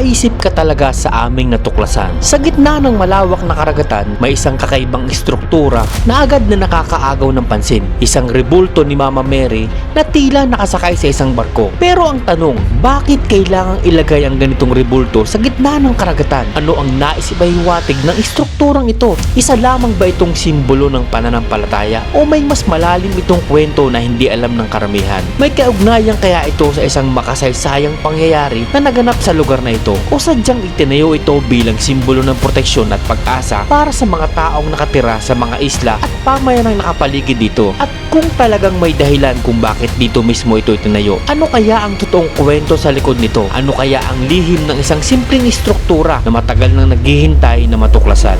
mapapaisip ka talaga sa aming natuklasan. Sa gitna ng malawak na karagatan, may isang kakaibang istruktura na agad na nakakaagaw ng pansin. Isang rebulto ni Mama Mary na tila nakasakay sa isang barko. Pero ang tanong, bakit kailangang ilagay ang ganitong rebulto sa gitna ng karagatan? Ano ang nais ipahiwatig ng istrukturang ito? Isa lamang ba itong simbolo ng pananampalataya o may mas malalim itong kwento na hindi alam ng karamihan? May kaugnayan kaya ito sa isang makasaysayang pangyayari na naganap sa lugar na ito o sadyang itinayo ito bilang simbolo ng proteksyon at pag-asa para sa mga taong nakatira sa mga isla at pamayanang nakapaligid dito? At kung talagang may dahilan kung bakit dito mismo ito itinayo, ano kaya ang totoong kwento sa likod nito? Ano kaya ang lihim ng isang simpleng istruktura na matagal nang naghihintay na matuklasan?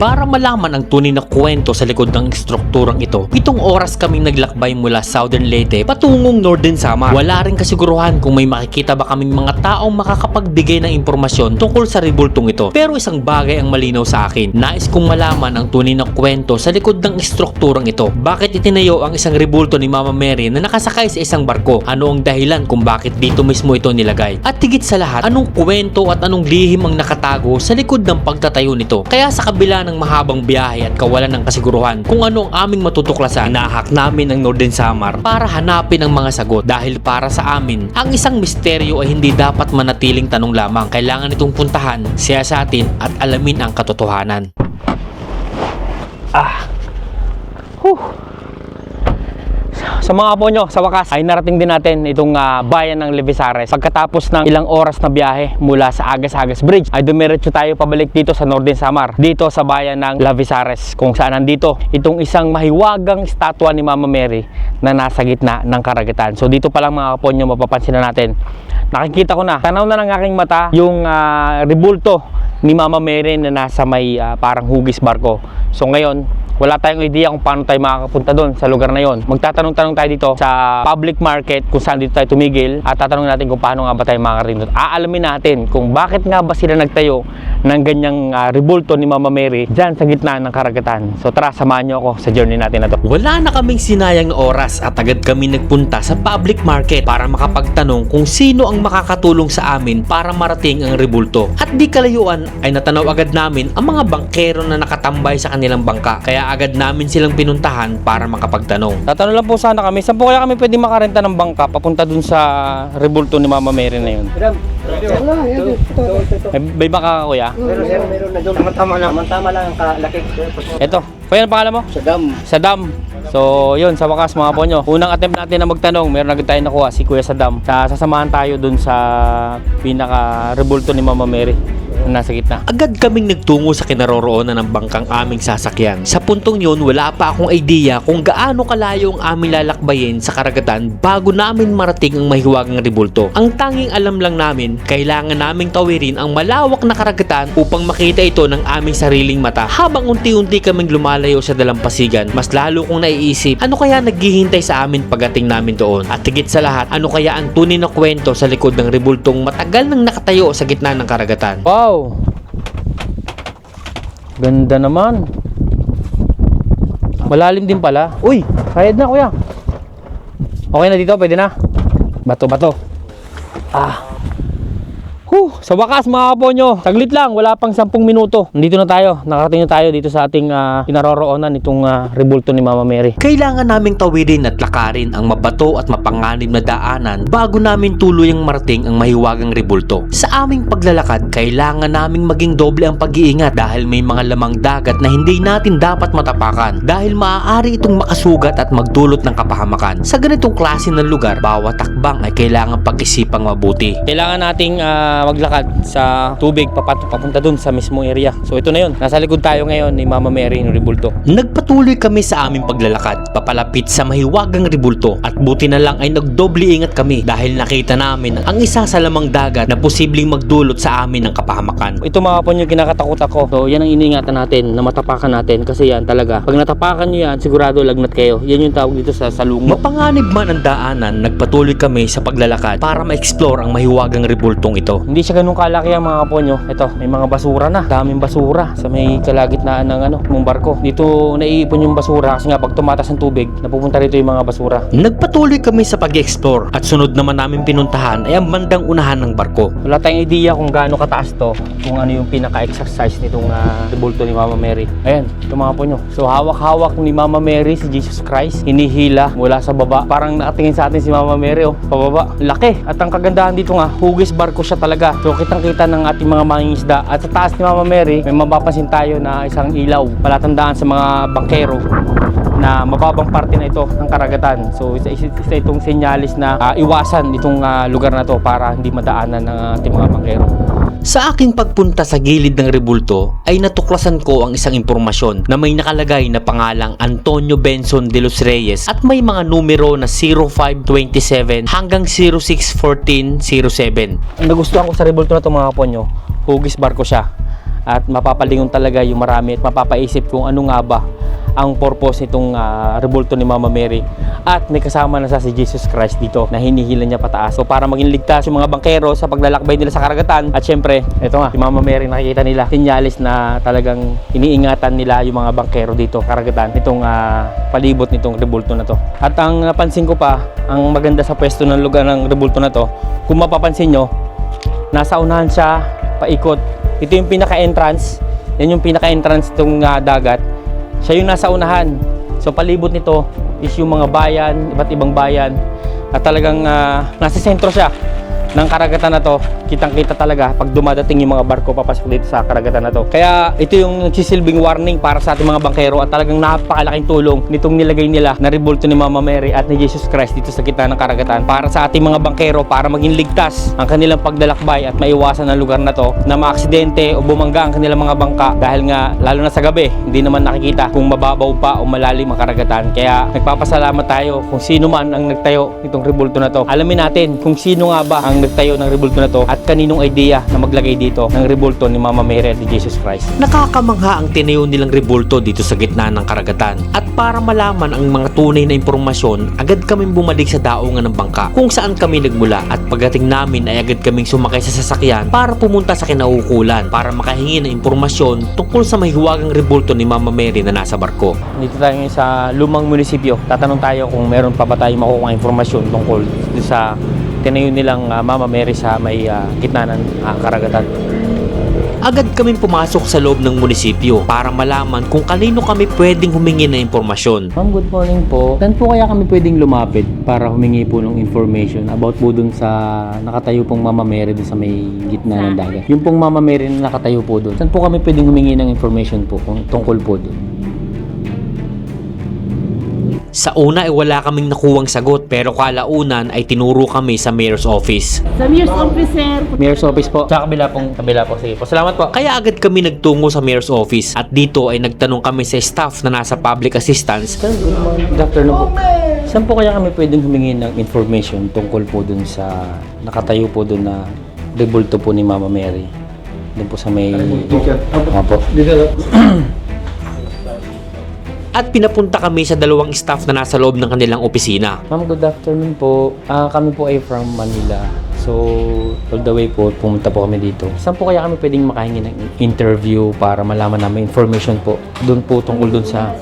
Para malaman ang tunay na kwento sa likod ng strukturang ito, 7 oras kaming naglakbay mula Southern Leyte patungong Northern Samar. Wala rin kasiguruhan kung may makikita ba kaming mga taong makakapagbigay ng impormasyon tungkol sa rebultong ito. Pero isang bagay ang malinaw sa akin. Nais kong malaman ang tunay na kwento sa likod ng strukturang ito. Bakit itinayo ang isang rebulto ni Mama Mary na nakasakay sa isang barko? Ano ang dahilan kung bakit dito mismo ito nilagay? At higit sa lahat, anong kwento at anong lihim ang nakatago sa likod ng pagtatayo nito? Kaya sa kabila ng mahabang biyahe at kawalan ng kasiguruhan kung ano ang aming matutuklasan, hinahak namin ang Northern Samar para hanapin ang mga sagot. Dahil para sa amin, ang isang misteryo ay hindi dapat manatiling tanong lamang. Kailangan itong puntahan, siyasatin at alamin ang katotohanan. Sa mga apo nyo, sa wakas ay narating din natin itong bayan ng Lavisares. Pagkatapos ng ilang oras na biyahe mula sa Agas-Agas Bridge ay dumiretso tayo pabalik dito sa Northern Samar, dito sa bayan ng Lavisares, kung saan nandito itong isang mahiwagang statwa ni Mama Mary na nasa gitna ng karagatan. So dito pa lang mga apo nyo, mapapansin na natin, nakikita ko na, tanaw na ng aking mata yung rebulto ni Mama Mary na nasa may parang hugis barko. So ngayon, wala tayong idea kung paano tayo makakapunta doon sa lugar na yon. Magtatanong-tanong tayo dito sa public market kung saan dito tayo tumigil at tatanungin natin kung paano nga ba tayo makakarating doon. Aalamin natin kung bakit nga ba sila nagtayo ng ganyang rebulto ni Mama Mary dyan sa gitna ng karagatan. So tara, samahan nyo ako sa journey natin na to. Wala na kaming sinayang na oras at agad kami nagpunta sa public market para makapagtanong kung sino ang makakatulong sa amin para marating ang rebulto. At di kalayuan ay natanaw agad namin ang mga bangkero na nakatambay sa kanilang bangka. Kaya agad namin silang pinuntahan para makapagtanong. Tatanong lang po sana kami, saan po kaya kami pwede makarenta ng bangka papunta dun sa rebulto ni Mama Mary na yun? May bangka ka, kuya? Meron na doon. Tama lang ang kalaki. Eto, kuya, ano pangalan mo? Sadam. So yun, sa wakas mga po nyo, unang attempt natin na magtanong, meron agad tayo nakuha, si Kuya Sadam. Sasamahan tayo dun sa pinaka rebulto ni Mama Mary na nasa gitna. Agad kaming nagtungo sa kinaroroonan ng bangkang aming sasakyan. Sa puntong yun, wala pa akong idea kung gaano kalayo ang aming lalakbayin sa karagatan bago namin marating ang mahiwagang rebulto. Ang tanging alam lang namin, kailangan naming tawirin ang malawak na karagatan upang makita ito ng aming sariling mata. Habang unti-unti kaming lumalayo sa dalampasigan, mas lalo kong naiisip, ano kaya naghihintay sa amin pagdating namin doon? At higit sa lahat, ano kaya ang tunay na kwento sa likod ng rebultong matagal nang nakatayo sa gitna ng karagatan? Wow! Ganda naman. Malalim din pala. Uy, sayad na kuya. Okay na dito, pwede na. Bato. Sa wakas mga kapo nyo, saglit lang, wala pang 10 minuto. Nandito na tayo, nakarating na tayo dito sa ating pinaroroonan itong rebulto ni Mama Mary. Kailangan naming tawirin at lakarin ang mabato at mapanganib na daanan bago namin tuluyang marating ang mahiwagang rebulto. Sa aming paglalakad, kailangan naming maging doble ang pag-iingat dahil may mga lamang dagat na hindi natin dapat matapakan dahil maaari itong makasugat at magdulot ng kapahamakan. Sa ganitong klase ng lugar, bawat takbang ay kailangan pag-isipang mabuti. Kailangan nating maglakad sa tubig papunta dun sa mismong area. So ito na yun. Nasa likod tayo ngayon ni Mama Mary ng Rebulto. Nagpatuloy kami sa aming paglalakad, papalapit sa mahiwagang Rebulto at buti na lang ay nagdoble ingat kami dahil nakita namin ang isa sa lamang dagat na posibleng magdulot sa amin ng kapahamakan. Ito mga kapon yung kinakatakot ako. So yan ang iniingatan natin na matapakan natin kasi yan talaga. Pag natapakan nyo yan, sigurado lagnat kayo. Yan yung tawag dito sa salungo. Mapanganib man ang daanan, nagpatuloy kami sa paglalakad para ma-explore ang mahiwagang Rebultong ito. Hindi siya ganun kalaki ang mga kapon nyo. Ito, may mga basura na. Daming basura sa may kalagitnaan ng barko. Dito naiipon yung basura kasi nga pag tumatas ang tubig, napupunta rito yung mga basura. Nagpatuloy kami sa pag-explore at sunod naman namin pinuntahan ay ang bandang unahan ng barko. Wala tayong idea kung gaano kataas to, kung ano yung pinaka-exercise nitong Rebulto ni Mama Mary. Ayan, ito mga po nyo. So hawak-hawak ni Mama Mary si Jesus Christ, hinihila mula sa baba. Parang nakatingin sa atin si Mama Mary, oh, pababa. Laki. At ang kagandahan dito nga, hugis barko siya talaga. So kitang-kita ng ating mga mangingisda. At sa taas ni Mama Mary, may mapapansin tayo na isang ilaw. Palatandaan sa mga bangkero na mababang parte na ito ng karagatan. So isa itong senyalis na iwasan itong lugar na to para hindi madaanan ng ating mga bangkero. Sa aking pagpunta sa gilid ng Rebulto ay natuklasan ko ang isang impormasyon na may nakalagay na pangalang Antonio Benson de los Reyes at may mga numero na 0527 hanggang 061407. Ang nagustuhan ko sa Rebulto na ito mga kaponyo, hugis barko siya at mapapalingon talaga yung marami at mapapaisip kung ano nga ba ang purpose nitong Rebulto ni Mama Mary. At may kasama na si Jesus Christ dito na hinihila niya pataas. So para maging ligtas yung mga bangkero sa paglalakbay nila sa karagatan. At syempre, ito nga, si Mama Mary nakikita nila. Sinyalis na talagang iniingatan nila yung mga bangkero dito karagatan. Itong palibot nitong Rebulto na to. At ang napansin ko pa, ang maganda sa pwesto ng lugar ng Rebulto na to, kung mapapansin nyo, nasa unahan siya, paikot. Ito yung pinaka-entrance. Yan yung pinaka-entrance itong dagat. Siya yung nasa unahan. So palibot nito is yung mga bayan, iba't ibang bayan. At talagang nasa sentro siya ng karagatan na to. Kitang-kita talaga pag dumadating yung mga barko papasok dito sa karagatan na to. Kaya ito yung nagsisilbing warning para sa ating mga bangkero at talagang napakalaking tulong nitong nilagay nila na Rebulto ni Mama Mary at ni Jesus Christ dito sa gitna ng karagatan para sa ating mga bangkero para maging ligtas ang kanilang paglalakbay at maiwasan ang lugar na to na maaksidente o bumangga ang kanilang mga bangka dahil nga lalo na sa gabi hindi naman nakikita kung mababaw pa o malalim ang karagatan. Kaya nagpapasalamat tayo kung sino man ang nagtayo nitong Rebulto na to. Alamin natin kung sino nga ba ang nagtayo ng Rebulto na to at kaninong idea na maglagay dito ng Rebulto ni Mama Mary at ni Jesus Christ. Nakakamangha ang tinayo nilang Rebulto dito sa gitna ng karagatan. At para malaman ang mga tunay na impormasyon, agad kaming bumalik sa daungan ng bangka kung saan kami nagmula at pagdating namin ay agad kaming sumakay sa sasakyan para pumunta sa kinaukulan para makahingi ng impormasyon tungkol sa mahiwagang Rebulto ni Mama Mary na nasa barko. Dito tayo ngayon sa lumang munisipyo. Tatanong tayo kung meron pa ba tayong makukuha impormasyon tungkol sa tinayo nilang Mama Mary sa may gitna ng karagatan. Agad kaming pumasok sa loob ng munisipyo para malaman kung kanino kami pwedeng humingi ng impormasyon. Ma'am, good morning po. Saan po kaya kami pwedeng lumapit para humingi po ng information about po dun sa nakatayo pong Mama Mary dun sa may gitna ng dagat? Yung pong Mama Mary na nakatayo po dun. Saan po kami pwedeng humingi ng information po tungkol po dun? Sa una ay wala kaming nakuwang sagot pero kalaunan ay tinuro kami sa mayor's office. Sa mayor's office, sir. Mayor's office po. Sa kabila po. Sige po. Salamat po. Kaya agad kami nagtungo sa mayor's office at dito ay nagtanong kami sa staff na nasa public assistance. Sir, good morning. Good afternoon po. Saan po kaya kami pwedeng humingi ng information tungkol po dun sa nakatayo po dun na Rebulto po ni Mama Mary? Dun po sa may... Opo. At pinapunta kami sa dalawang staff na nasa loob ng kanilang opisina. Ma'am, good afternoon po. Kami po ay from Manila. So, all the way po, pumunta po kami dito. Saan po kaya kami pwedeng makahingi ng interview para malaman namin information po? Doon po tungkol doon sa...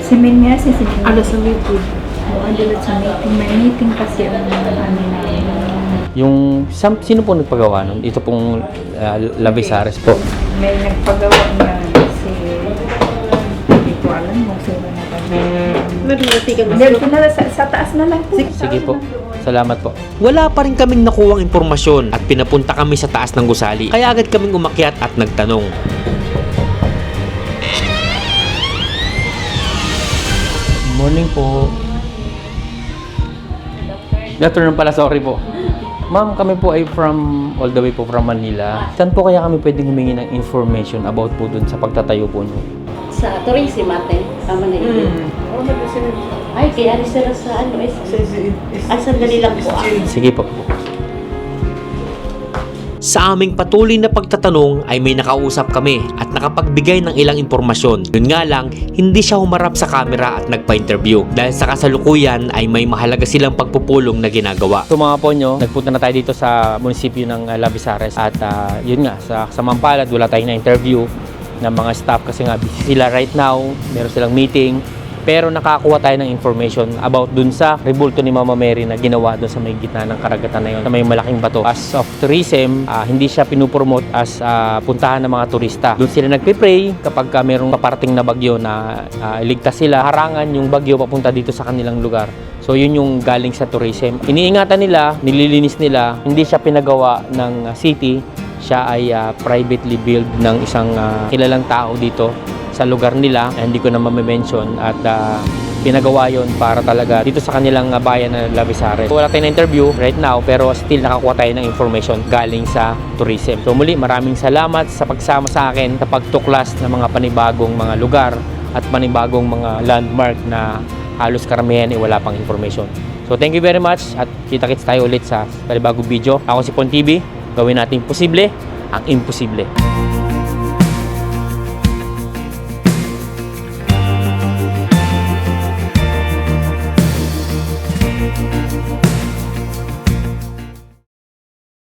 Si Minya, si Minya. Ano sa meeting? Adala sa meeting. May meeting kasi ang namin. Yung... Sino po nagpagawa nun? Ito pong Lavisares po. May nagpagawa na si... Hindi ko alam kung sino na kami. Sa taas na lang po. Sige po. Salamat po. Wala pa rin kaming nakuwang impormasyon at pinapunta kami sa taas ng gusali. Kaya agad kaming umakyat at nagtanong. Morning po. Good afternoon pala, sorry po. Ma'am, kami po ay all the way po from Manila. Saan po kaya kami pwedeng humingi ng information about po dun sa pagtatayo po nyo? Sa tourism atin, sama na ito. Ay, kaya rin sila sa ano, sandali lang po. Sige po. Sa aming patuloy na pagtatanong ay may nakausap kami at nakapagbigay ng ilang impormasyon. Yun nga lang, hindi siya humarap sa camera at nagpa-interview dahil sa kasalukuyan ay may mahalaga silang pagpupulong na ginagawa. So mga ponyo, nagpunta na tayo dito sa munisipyo ng Lavisares at yun nga, sa Mampalad wala tayong na-interview ng mga staff kasi nga busy sila right now, meron silang meeting. Pero nakakuha tayo ng information about dun sa rebulto ni Mama Mary na ginawa dun sa may gitna ng karagatan na yun, sa may malaking bato. As of tourism, hindi siya pinupromote as puntahan ng mga turista. Doon sila nagpipray kapag mayroong paparating na bagyo na iligtas sila, harangan yung bagyo papunta dito sa kanilang lugar. So yun yung galing sa tourism. Iniingatan nila, nililinis nila, hindi siya pinagawa ng city, siya ay privately built ng isang kilalang tao dito sa lugar nila, hindi ko na ma-mention at pinagawa yon para talaga dito sa kanilang bayan na Lavisares. Wala tayong interview right now pero still nakakuha tayo ng information galing sa tourism. So muli, maraming salamat sa pagsama sa akin sa pagtuklas ng mga panibagong mga lugar at panibagong mga landmark na halos karamihan wala pang information. So thank you very much at kita-kits tayo ulit sa panibagong video. Ako si Pon TV, gawin natin posible ang imposible.